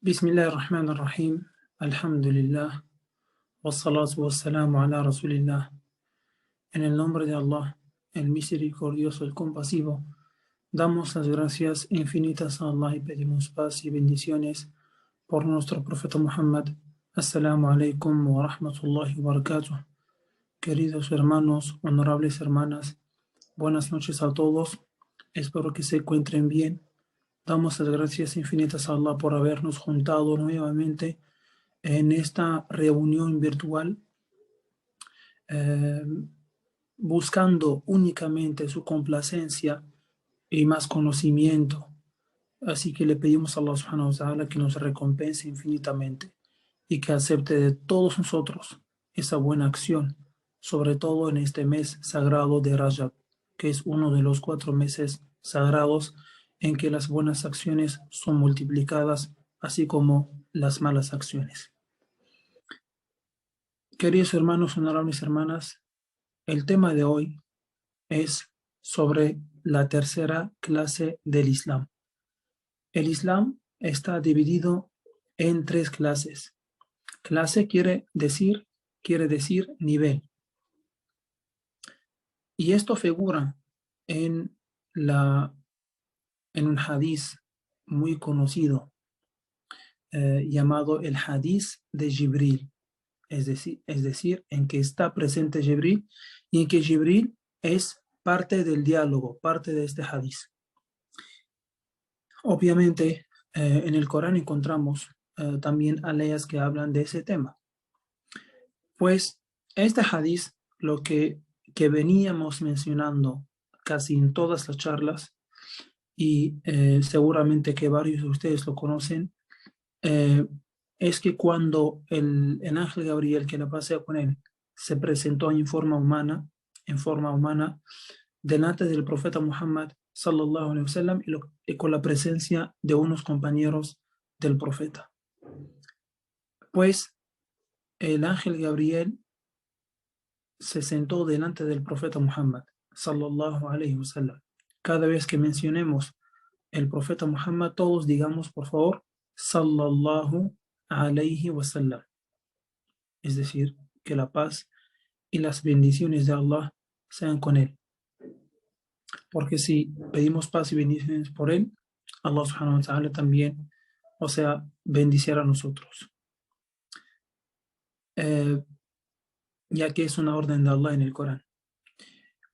Bismillahirrahmanirrahim. Alhamdulillah. Wassalatu wassalamu ala Rasulillah. En el nombre de Allah, el misericordioso, el compasivo, damos las gracias infinitas a Allah y pedimos paz y bendiciones por nuestro profeta Muhammad. Assalamu alaikum wa rahmatullahi wa barakatuh. Queridos hermanos, honorables hermanas, buenas noches a todos. Espero que se encuentren bien. Damos las gracias infinitas a Allah por habernos juntado nuevamente en esta reunión virtual, eh, buscando únicamente su complacencia y más conocimiento. Así que le pedimos a Allah subhanahu wa ta'ala que nos recompense infinitamente y que acepte de todos nosotros esa buena acción, sobre todo en este mes sagrado de Rajab, que es uno de los 4 meses sagrados en que las buenas acciones son multiplicadas, así como las malas acciones. Queridos hermanos, honorables hermanas, el tema de hoy es sobre la tercera clase del Islam. El Islam está dividido en 3 clases. Clase quiere decir nivel. Y esto figura en un hadiz muy conocido llamado el hadiz de Jibril. Es decir, en que está presente Jibril y en que Jibril es parte del diálogo, parte de este hadiz. Obviamente, en el Corán encontramos también aleyas que hablan de ese tema. Pues este hadiz, lo que veníamos mencionando casi en todas las charlas, y seguramente que varios de ustedes lo conocen, es que cuando el ángel Gabriel, que la paz sea con él, se presentó en forma humana, delante del profeta Muhammad sallallahu alaihi wasallam y con la presencia de unos compañeros del profeta. Pues el ángel Gabriel se sentó delante del profeta Muhammad sallallahu alaihi wasallam. Cada vez que mencionemos el profeta Muhammad, todos digamos por favor sallallahu alaihi wasallam. Es decir, que la paz y las bendiciones de Allah sean con él. Porque si pedimos paz y bendiciones por él, Allah subhanahu wa ta'ala también, bendiciera a nosotros. Ya que es una orden de Allah en el Corán.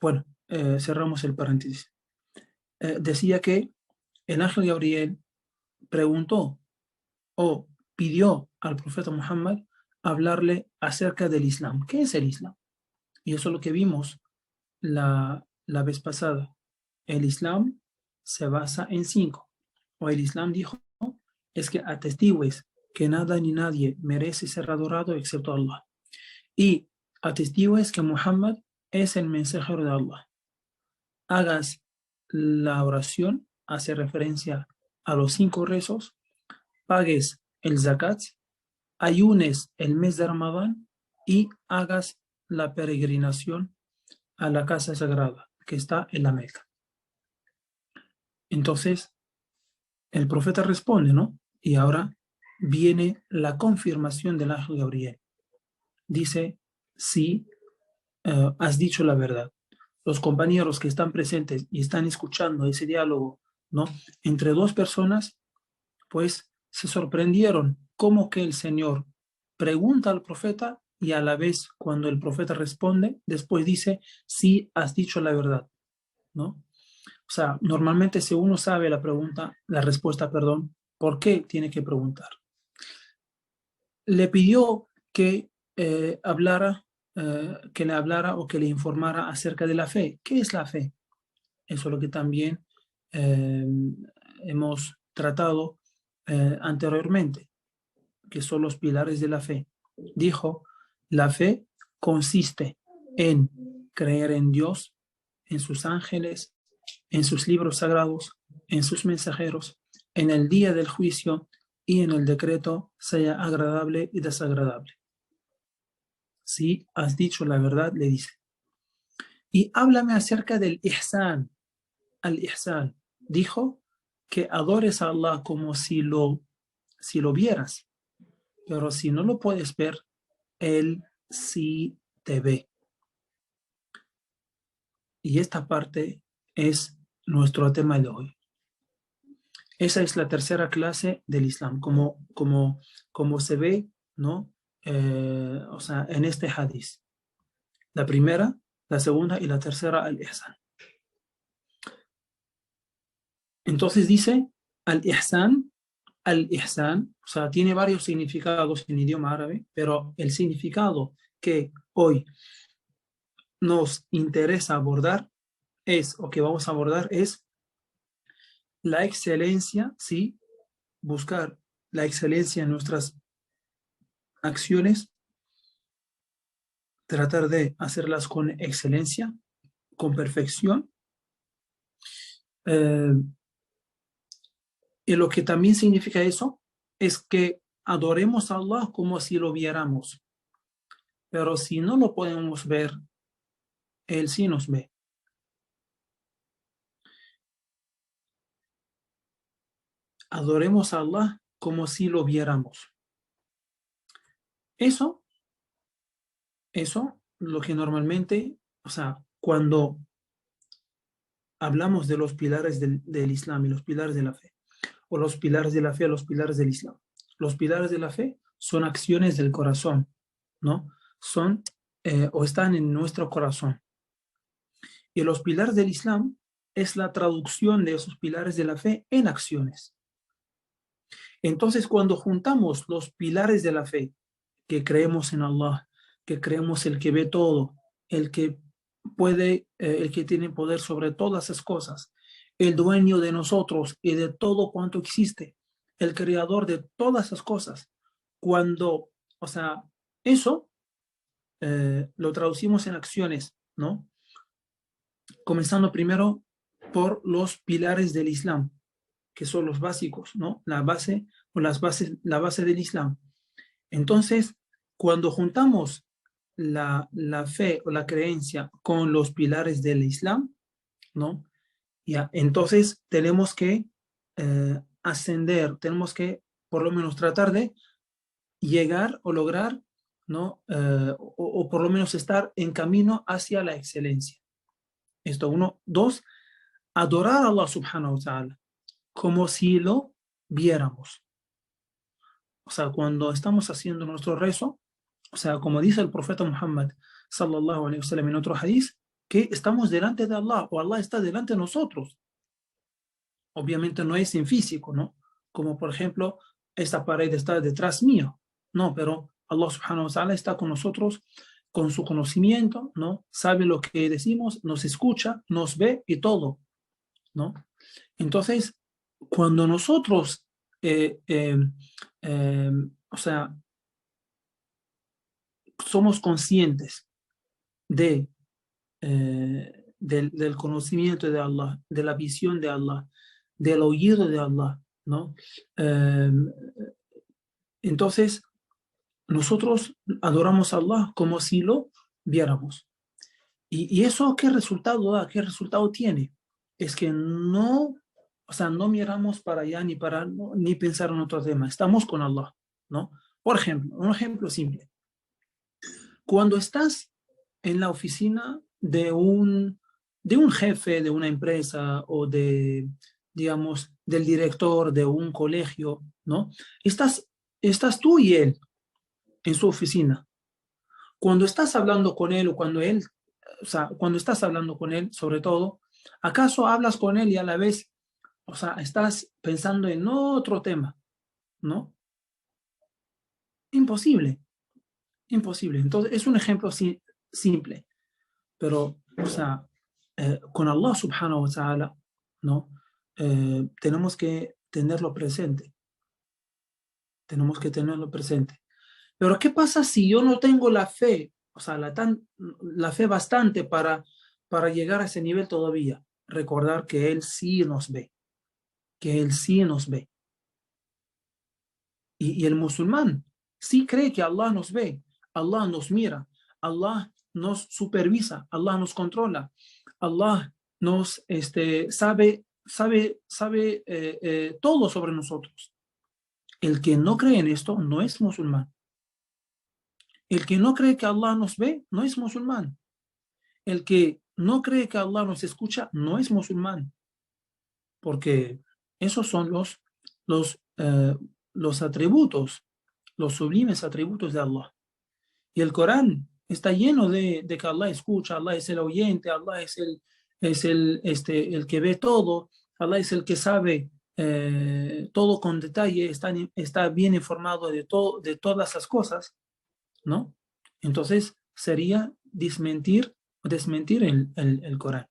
Bueno, cerramos el paréntesis. Decía que el ángel Gabriel preguntó o pidió al profeta Muhammad hablarle acerca del Islam. ¿Qué es el Islam? Y eso es lo que vimos la vez pasada. El Islam se basa en 5. O el Islam dijo es que atestigües que nada ni nadie merece ser adorado excepto Allah. Y atestigües que Muhammad es el mensajero de Allah. Hagas la oración, hace referencia a los 5 rezos, pagues el zakat, ayunes el mes de Ramadán y hagas la peregrinación a la casa sagrada que está en la Meca. Entonces, el profeta responde, ¿no? Y ahora viene la confirmación del ángel Gabriel. Dice, sí, has dicho la verdad. Los compañeros que están presentes y están escuchando ese diálogo, ¿no?, entre 2 personas, pues se sorprendieron cómo que el Señor pregunta al profeta y a la vez cuando el profeta responde, después dice, sí, has dicho la verdad, ¿no? O sea, normalmente si uno sabe la respuesta, ¿por qué tiene que preguntar? Le pidió que le hablara o que le informara acerca de la fe. ¿Qué es la fe? Eso es lo que también hemos tratado anteriormente, que son los pilares de la fe. Dijo, la fe consiste en creer en Dios, en sus ángeles, en sus libros sagrados, en sus mensajeros, en el día del juicio y en el decreto, sea agradable y desagradable. Si has dicho la verdad, le dice. Y háblame acerca del ihsan. Al ihsan dijo que adores a Allah como si lo si lo vieras, pero si no lo puedes ver, Él sí te ve. Y esta parte es nuestro tema de hoy. Esa es la tercera clase del Islam, como se ve, ¿no? O sea, en este hadith. La primera, la segunda y la tercera, al-Ihsan. Entonces dice, al-Ihsan, o sea, tiene varios significados en idioma árabe, pero el significado que hoy nos interesa abordar o que vamos a abordar es la excelencia, ¿sí? Buscar la excelencia en nuestras acciones, tratar de hacerlas con excelencia, con perfección. Y lo que también significa eso es que adoremos a Allah como si lo viéramos. Pero si no lo podemos ver, Él sí nos ve. Adoremos a Allah como si lo viéramos. Eso, lo que normalmente, o sea, cuando hablamos de los pilares del Islam y los pilares de la fe, o los pilares de la fe, los pilares del Islam. Los pilares de la fe son acciones del corazón, ¿no? Son o están en nuestro corazón. Y los pilares del Islam es la traducción de esos pilares de la fe en acciones. Entonces, cuando juntamos los pilares de la fe, que creemos en Allah, que creemos el que ve todo, el que puede, el que tiene poder sobre todas esas cosas, el dueño de nosotros y de todo cuanto existe, el creador de todas esas cosas. Cuando, o sea, eso lo traducimos en acciones, ¿no? Comenzando primero por los pilares del Islam, que son los básicos, ¿no? La base la base del Islam. Entonces, cuando juntamos la fe o la creencia con los pilares del Islam, ¿no? Ya, entonces tenemos que ascender, tenemos que por lo menos tratar de llegar o lograr, ¿no? O por lo menos estar en camino hacia la excelencia. Esto uno. Dos, adorar a Allah subhanahu wa ta'ala como si lo viéramos. O sea, cuando estamos haciendo nuestro rezo, o sea, como dice el profeta Muhammad sallallahu alaihi wasallam en otro hadith, que estamos delante de Allah o Allah está delante de nosotros. Obviamente no es en físico, ¿no? Como por ejemplo, esta pared está detrás mío. No, pero Allah subhanahu wa ta'ala está con nosotros con su conocimiento, ¿no? Sabe lo que decimos, nos escucha, nos ve y todo, ¿no? Entonces, cuando nosotros, o sea, somos conscientes de, del conocimiento de Allah, de la visión de Allah, del oído de Allah, ¿no? Eh, entonces, nosotros adoramos a Allah como si lo viéramos. ¿Y eso qué resultado da? ¿Qué resultado tiene? Es que no, o sea, no miramos para allá ni pensar en otro tema. Estamos con Allah, ¿no? Por ejemplo, un ejemplo simple. Cuando estás en la oficina de un jefe de una empresa o digamos, del director de un colegio, ¿no? Estás tú y él en su oficina. Cuando estás hablando con él o sea, cuando estás hablando con él, sobre todo, ¿acaso hablas con él y a la vez, o sea, estás pensando en otro tema, ¿no? Imposible, imposible. Entonces, es un ejemplo simple, pero, o sea, con Allah subhanahu wa ta'ala, ¿no? Tenemos que tenerlo presente, tenemos que tenerlo presente. Pero ¿qué pasa si yo no tengo la fe, o sea, la fe bastante para llegar a ese nivel todavía? Recordar que Él sí nos ve, que Él sí nos ve. Y el musulmán sí cree que Allah nos ve, Allah nos mira, Allah nos supervisa, Allah nos controla, Allah nos sabe todo sobre nosotros. El que no cree en esto no es musulmán. El que no cree que Allah nos ve no es musulmán. El que no cree que Allah nos escucha no es musulmán. Porque esos son los, eh, los atributos, los sublimes atributos de Allah. Y el Corán está lleno de que Allah escucha, Allah es el oyente, Allah es el que ve todo, Allah es el que sabe todo con detalle, está bien informado de todas las cosas, ¿no? Entonces sería desmentir el Corán.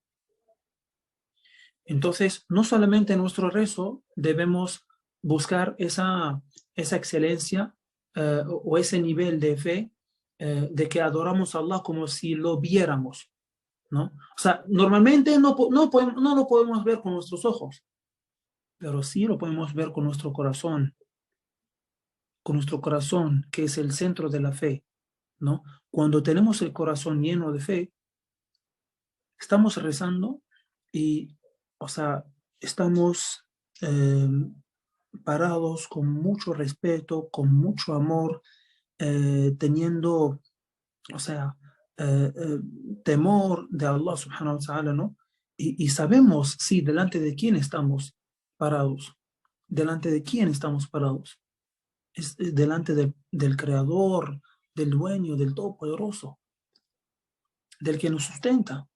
Entonces, no solamente en nuestro rezo debemos buscar esa excelencia o ese nivel de fe de que adoramos a Allah como si lo viéramos, ¿no? O sea, normalmente no lo podemos ver con nuestros ojos, pero sí lo podemos ver con nuestro corazón, que es el centro de la fe, ¿no? Cuando tenemos el corazón lleno de fe, estamos rezando y, o sea, estamos parados con mucho respeto, con mucho amor, teniendo, o sea, eh, eh, temor de Allah subhanahu wa ta'ala, ¿no? Y sabemos, sí, delante de quién estamos parados, delante de quién estamos parados. Es delante del Creador, del Dueño, del Todopoderoso, del que nos sustenta.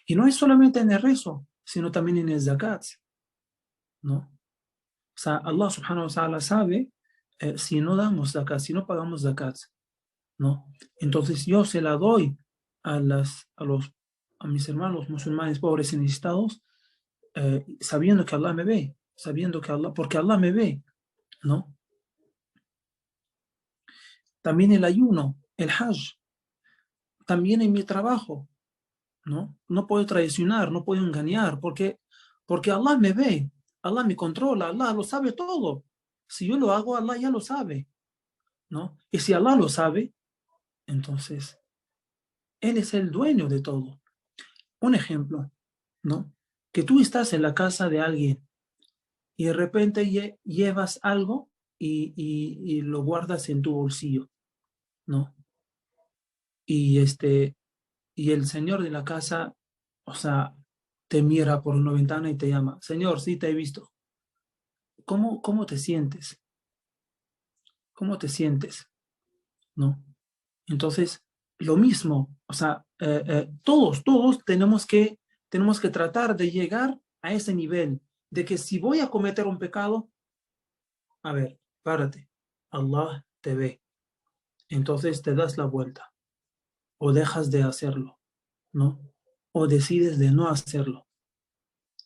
Y no es solamente en el rezo, sino también en el zakat, ¿no? O sea, Allah subhanahu wa ta'ala sabe si no damos zakat, si no pagamos zakat, ¿no? Entonces yo se la doy a mis hermanos musulmanes pobres y necesitados, sabiendo que Allah me ve, porque Allah me ve, ¿no? También el ayuno, el hajj, también en mi trabajo, ¿no? No puedo traicionar, no puedo engañar, porque Allah me ve, Allah me controla, Allah lo sabe todo. Si yo lo hago, Allah ya lo sabe, ¿no? Y si Allah lo sabe, entonces Él es el dueño de todo. Un ejemplo, ¿no? Que tú estás en la casa de alguien y de repente llevas algo y lo guardas en tu bolsillo, ¿no? Y y el señor de la casa, o sea, te mira por una ventana y te llama, señor, sí te he visto. ¿Cómo te sientes? ¿Cómo te sientes? ¿No? Entonces, lo mismo, o sea, todos tenemos que tratar de llegar a ese nivel de que si voy a cometer un pecado, a ver, párate, Allah te ve. Entonces te das la vuelta o dejas de hacerlo, ¿no? O decides de no hacerlo,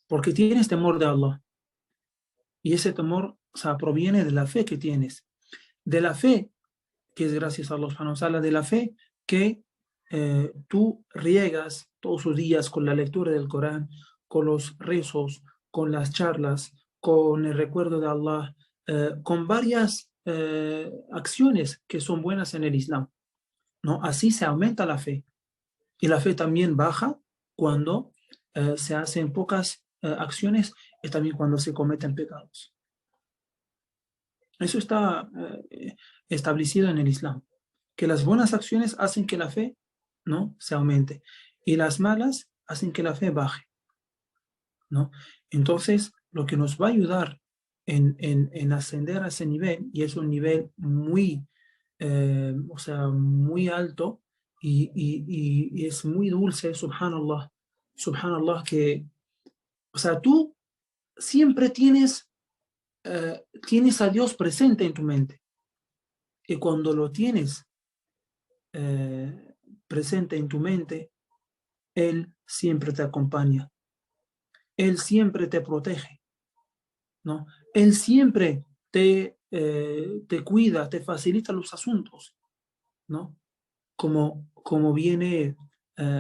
porque tienes temor de Allah. Y ese temor, o sea, proviene de la fe que tienes, de la fe que es gracias a Allah subhanahu wa ta'ala, de la fe que tú riegas todos los días con la lectura del Corán, con los rezos, con las charlas, con el recuerdo de Allah, con varias acciones que son buenas en el Islam, ¿no? Así se aumenta la fe. Y la fe también baja cuando se hacen pocas acciones y también cuando se cometen pecados. Eso está establecido en el Islam, que las buenas acciones hacen que la fe, ¿no?, se aumente y las malas hacen que la fe baje, ¿no? Entonces, lo que nos va a ayudar en ascender a ese nivel, y es un nivel muy, o sea, muy alto y es muy dulce, subhanallah, que, o sea, tú siempre tienes a Dios presente en tu mente. Y cuando lo tienes presente en tu mente, Él siempre te acompaña, Él siempre te protege, ¿no? Él siempre te cuida, te facilita los asuntos, ¿no? Como viene,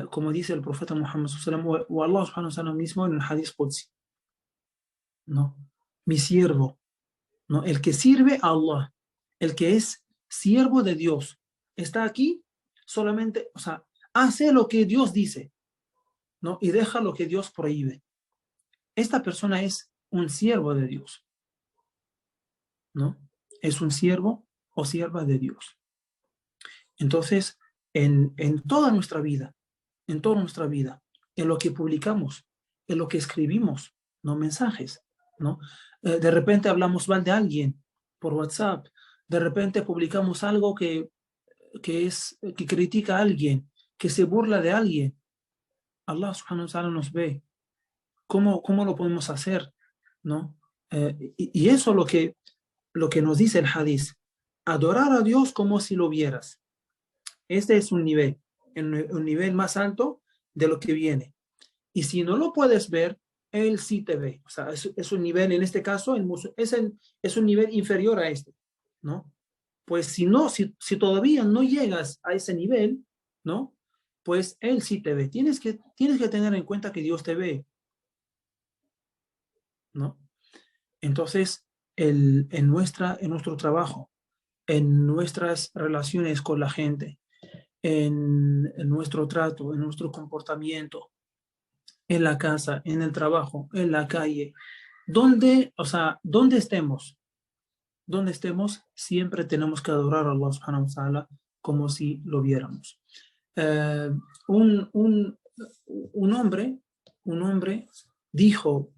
como dice el profeta Muhammad sallallahu alaihi wasallam, o Allah subhanahu wa ta'ala mismo en el hadith Qudsi, ¿no? Mi siervo, ¿no? El que sirve a Allah, el que es siervo de Dios, está aquí solamente, o sea, hace lo que Dios dice, ¿no? Y deja lo que Dios prohíbe. Esta persona es un siervo de Dios. ¿no? Es un siervo o sierva de Dios. Entonces, en toda nuestra vida, en toda nuestra vida, en lo que publicamos, en lo que escribimos, no mensajes, ¿no? De repente hablamos mal de alguien por WhatsApp, de repente publicamos algo que critica a alguien, que se burla de alguien. Allah subhanahu wa ta'ala nos ve. ¿Cómo lo podemos hacer? ¿No? Y eso es lo que nos dice el hadith. Adorar a Dios como si lo vieras. Este es un nivel más alto de lo que viene. Y si no lo puedes ver, Él sí te ve. O sea, es un nivel, en este caso, es un nivel inferior a este, ¿no? Pues si todavía no llegas a ese nivel, ¿no? Pues Él sí te ve. Tienes que tener en cuenta que Dios te ve, ¿no? Entonces, en nuestro trabajo, en nuestras relaciones con la gente, en nuestro trato, en nuestro comportamiento, en la casa, en el trabajo, en la calle, donde estemos, siempre tenemos que adorar a Allah subhanahu wa ta'ala como si lo viéramos. Eh, un, un, un hombre dijo,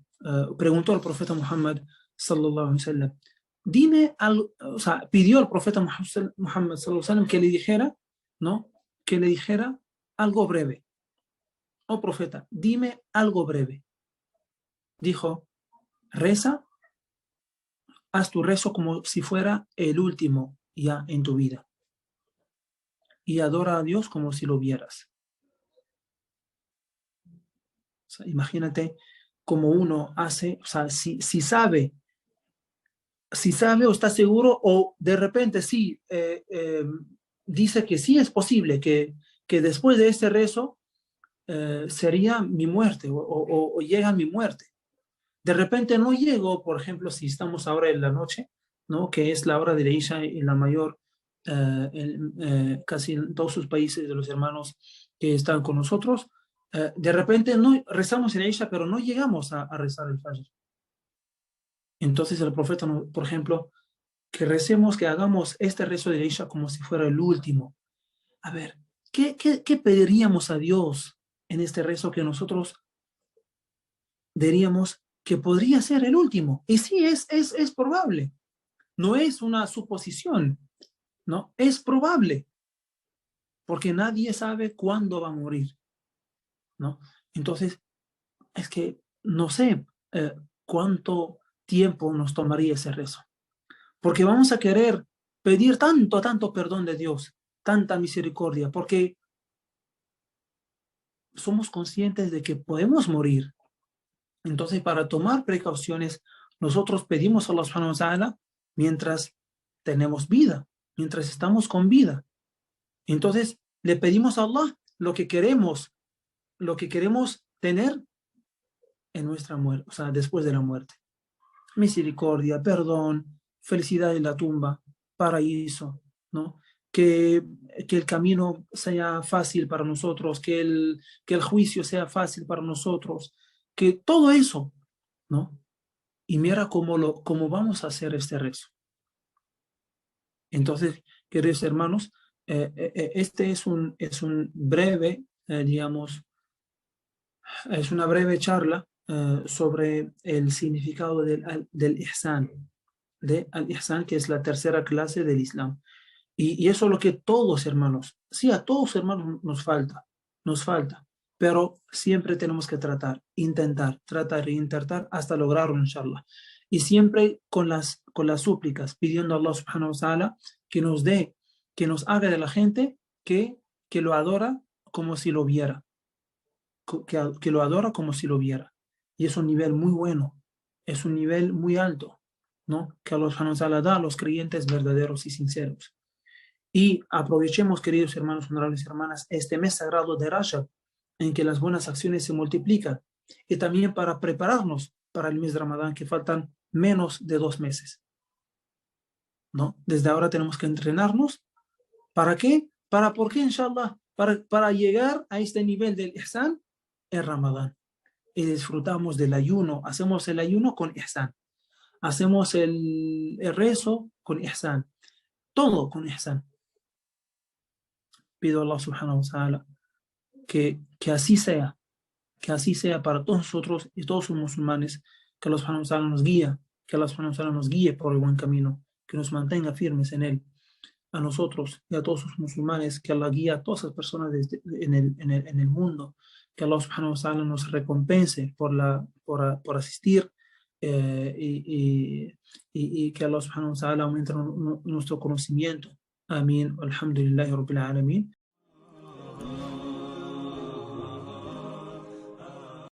preguntó al profeta Muhammad sallallahu alaihi wasallam, o sea, pidió al profeta Muhammad sallallahu alaihi wasallam que le dijera, ¿no? Que le dijera algo breve. Oh profeta, dime algo breve. Dijo, reza, haz tu rezo como si fuera el último ya en tu vida. Y adora a Dios como si lo vieras. O sea, imagínate cómo uno hace, o sea, si sabe o está seguro, o de repente sí, dice que sí es posible que después de este rezo sería mi muerte o llega mi muerte. De repente no llego, por ejemplo, si estamos ahora en la noche, ¿no? Que es la hora de la Isha en la mayor, casi en todos sus países de los hermanos que están con nosotros, de repente no rezamos en la Isha, pero no llegamos a rezar el Fajr. Entonces el profeta, por ejemplo, que recemos, que hagamos este rezo de la Isha como si fuera el último. A ver, ¿qué pediríamos a Dios en este rezo que nosotros diríamos que podría ser el último? Y sí, es probable. No es una suposición, ¿no? Es probable, porque nadie sabe cuándo va a morir, ¿no? Entonces, es que no sé cuánto tiempo nos tomaría ese rezo, porque vamos a querer pedir tanto perdón de Dios, tanta misericordia, porque somos conscientes de que podemos morir. Entonces, para tomar precauciones, nosotros pedimos a Allah subhanahu wa ta'ala mientras tenemos vida, mientras estamos con vida. Entonces, le pedimos a Allah lo que queremos tener en nuestra muerte, o sea, después de la muerte. Misericordia, perdón, felicidad en la tumba, paraíso, ¿no? Que el camino sea fácil para nosotros, que el juicio sea fácil para nosotros, que todo eso, ¿no? Y mira cómo vamos a hacer este rezo. Entonces, queridos hermanos, este es un breve, digamos, es una breve charla sobre el significado del ihsan, de al-ihsan, que es la tercera clase del Islam. Y eso es lo que todos hermanos, sí, a todos hermanos nos falta, pero siempre tenemos que tratar e intentar hasta lograrlo, inshallah. Y siempre con las súplicas, pidiendo a Allah subhanahu wa ta'ala que nos dé, que nos haga de la gente que lo adora como si lo viera, que lo adora como si lo viera. Y es un nivel muy bueno, es un nivel muy alto, ¿no? Que Allah subhanahu wa ta'ala da a los creyentes verdaderos y sinceros. Y aprovechemos, queridos hermanos, honorables hermanas, este mes sagrado de Rajab, en que las buenas acciones se multiplican, y también para prepararnos para el mes de Ramadán, que faltan menos de 2 meses, ¿no? Desde ahora tenemos que entrenarnos. ¿Para qué? ¿Por qué, inshallah? Para llegar a este nivel del ihsan en Ramadán. Y disfrutamos del ayuno, hacemos el ayuno con ihsan. hacemos el rezo con ihsan, todo con ihsan. Pido a Allah subhanahu wa ta'ala que así sea para todos nosotros y todos los musulmanes, que Allah subhanahu wa ta'ala nos guía, que Allah subhanahu wa ta'ala nos guíe por el buen camino, que nos mantenga firmes en él, a nosotros y a todos los musulmanes, que Allah guíe a todas las personas en el mundo, que Allah subhanahu wa ta'ala nos recompense por asistir y que Allah subhanahu wa ta'ala aumente nuestro conocimiento. Amén. Alhamdulillahi Rabbil Alamin.